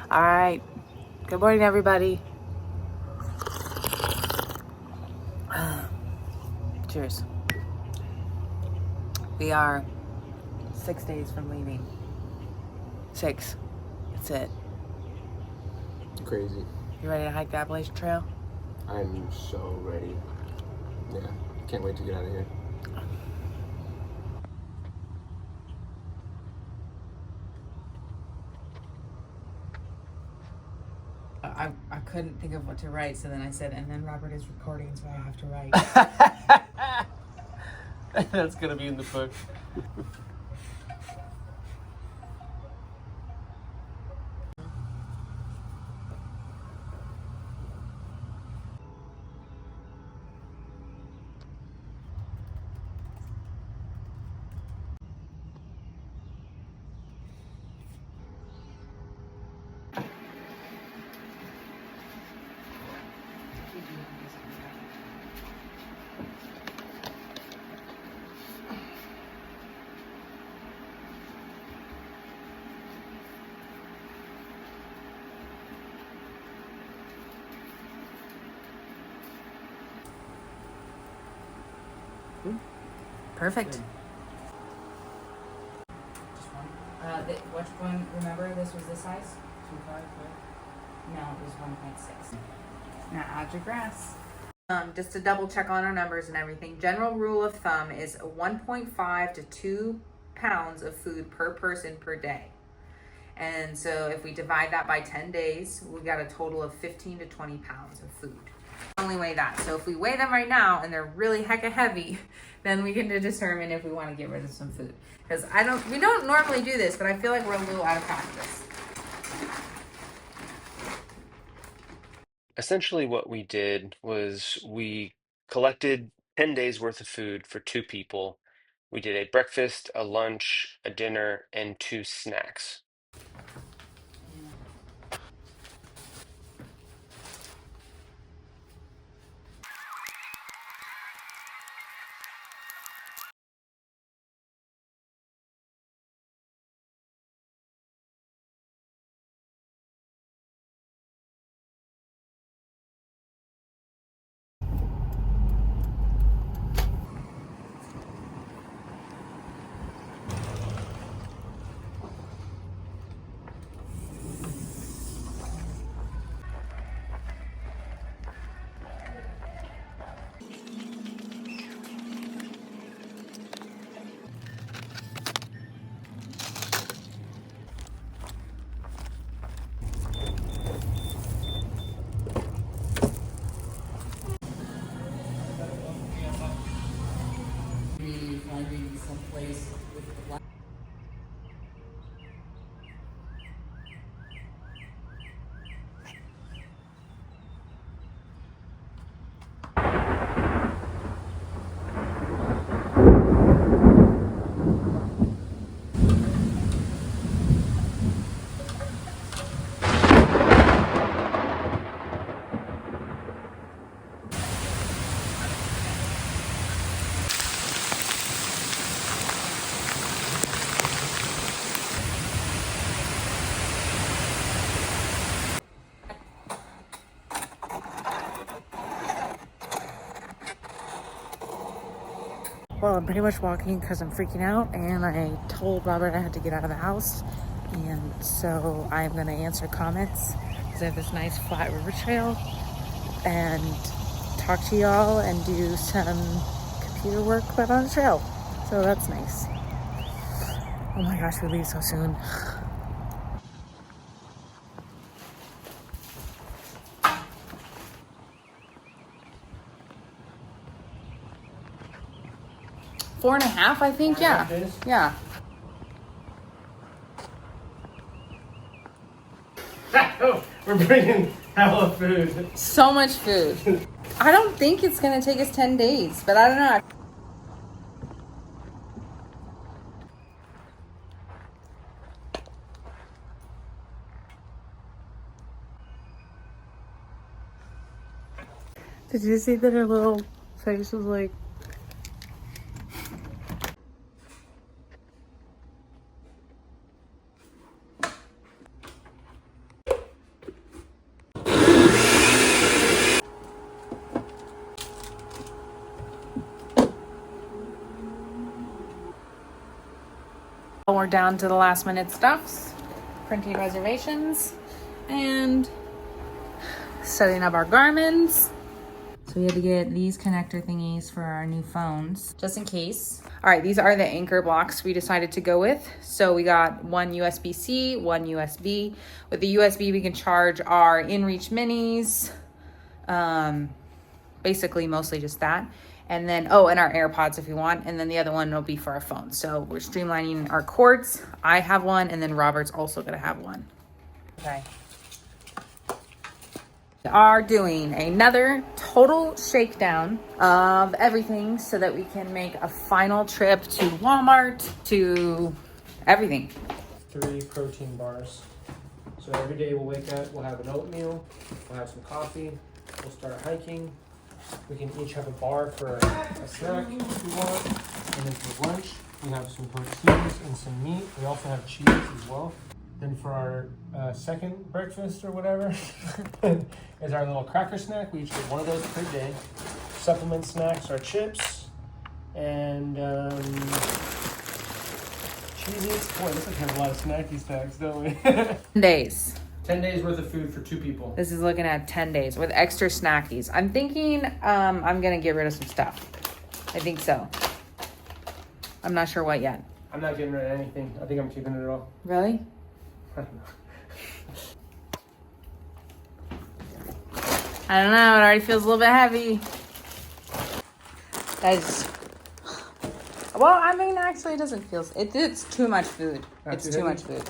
All right. Good morning, everybody. Cheers. We are 6 days from leaving. 6. That's it. Crazy. You ready to hike the Appalachian Trail? I'm so ready. Yeah, can't wait to get out of here. I couldn't think of what to write, so then I said, and then Robert is recording, so I have to write. That's gonna be in the book. Perfect. Which one, remember this was this size? 2.5, right? No, it was 1.6. Now add your grass. Just to double check on our numbers and everything, general rule of thumb is 1.5 to 2 pounds of food per person per day. And so if we divide that by 10 days, we got a total of 15 to 20 pounds of food. Only weigh that. So if we weigh them right now and they're really hecka heavy, then we can determine if we want to get rid of some food. Because we don't normally do this, but I feel like we're a little out of practice. Essentially what we did was we collected 10 days worth of food for 2 people. We did a breakfast, a lunch, a dinner, and 2 snacks. Finding some place with the Well, I'm pretty much walking because I'm freaking out, and I told Robert I had to get out of the house, and so I'm going to answer comments because I have this nice flat river trail, and talk to y'all and do some computer work but on the trail. So that's nice. Oh my gosh, we leave so soon. Four and a half, I think. Yeah. Yeah. We're bringing hella food. So much food. I don't think it's going to take us 10 days, but I don't know. Did you see that her little face was like... we're down to the last minute stuffs, printing reservations, and setting up our garments. So we had to get these connector thingies for our new phones, just in case. All right, these are the anchor blocks we decided to go with. So we got one USB-C, one USB. With the USB, we can charge our InReach minis, basically mostly just that. And then, oh, and our AirPods if you want. And then the other one will be for our phones. So we're streamlining our cords. I have one, and then Robert's also gonna have one. Okay. We are doing another total shakedown of everything so that we can make a final trip to Walmart, to everything. 3 protein bars. So every day we'll wake up, we'll have an oatmeal, we'll have some coffee, we'll start hiking. We can each have a bar for a snack if we want. And then for lunch, we have some proteins and some meat. We also have cheese as well. Then for our second breakfast or whatever is our little cracker snack. We each get one of those per day. Supplement snacks are chips and Cheez-Its. Boy, this looks like a lot of snacky snacks, don't we? 10 days. 10 days worth of food for 2 people. This is looking at 10 days with extra snackies. I'm thinking I'm gonna get rid of some stuff. I think so. I'm not sure what yet. I'm not getting rid of anything. I think I'm keeping it all. Really? I don't know, it already feels a little bit heavy. That's, well, I mean, actually it doesn't feel, it's too much food. It's too much food.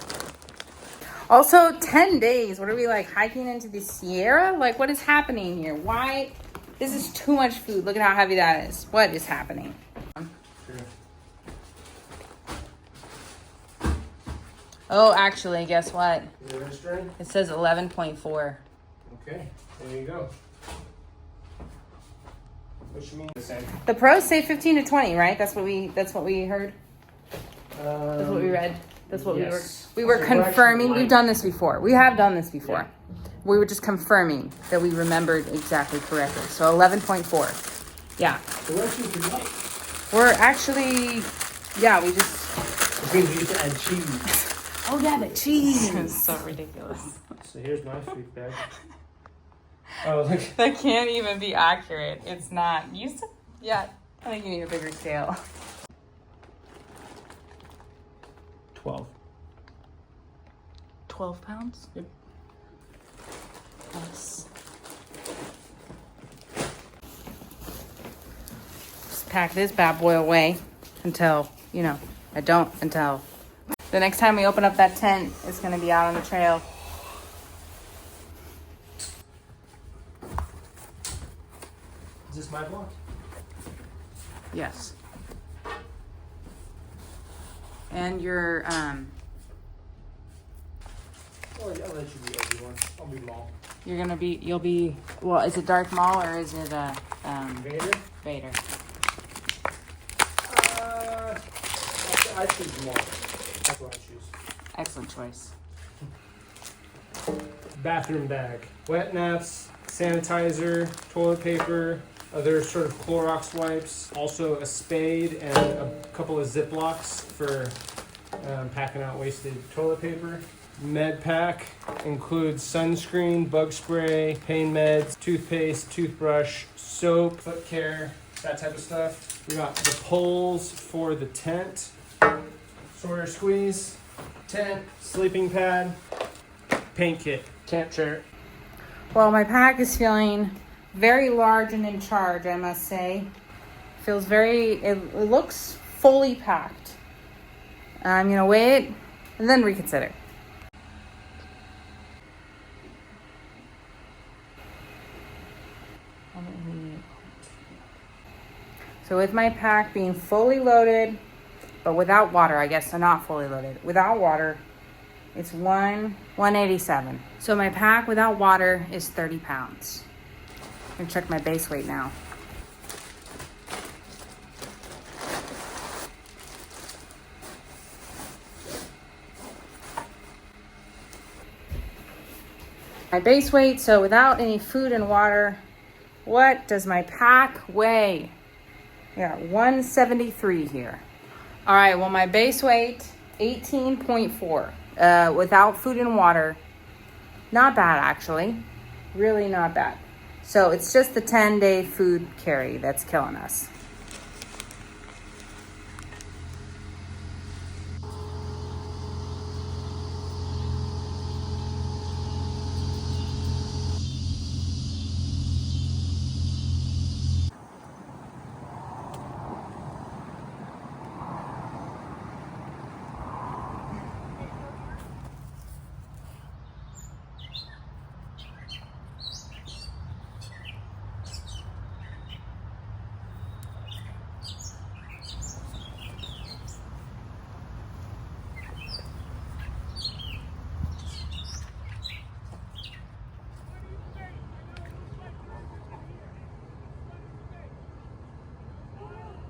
Also, 10 days, what are we like, hiking into the Sierra? Like, what is happening here? Why? This is too much food. Look at how heavy that is. What is happening? Oh, actually, guess what? Is it registering? It says 11.4. Okay, there you go. Which means the same. The pros say 15 to 20, right? That's what we heard. That's what we read. That's what yes. we were So confirming. we're We've done this before. We have done this before. Yeah. We were just confirming that we remembered exactly correctly. So 11.4. Yeah. So we're actually pretty light. We're actually, yeah, we just. Which means we used to add cheese. Oh yeah, the cheese. It's so ridiculous. So here's my food bag. Oh, look. That can't even be accurate. It's not. Yeah, I think you need a bigger scale. 12. 12 pounds? Yep. Nice. Just pack this bad boy away until, until the next time we open up that tent, it's going to be out on the trail. Is this my block? Yes. And your, Oh, I'll let you be everyone. I'll be Maul. you'll be, well, is it Darth Maul or is it, Vader? Vader? I choose Maul. That's what I choose. Excellent choice. Bathroom bag. Wet naps, sanitizer, toilet paper, other sort of Clorox wipes, also a spade and a couple of Ziplocs for packing out wasted toilet paper. Med pack includes sunscreen, bug spray, pain meds, toothpaste, toothbrush, soap, foot care, that type of stuff. We got the poles for the tent, Sawyer squeeze, tent, sleeping pad, paint kit, camp chair. Well, my pack is feeling very large and in charge, I must say. It looks fully packed. I'm gonna weigh it and then reconsider. So with my pack being fully loaded, but without water, I guess, so not fully loaded. Without water, it's 187. So my pack without water is 30 pounds. I'm gonna check my base weight now. My base weight, so without any food and water, what does my pack weigh? We got 173 here. All right, well, my base weight 18.4 without food and water. Not bad, actually. Really not bad. So it's just the 10-day food carry that's killing us.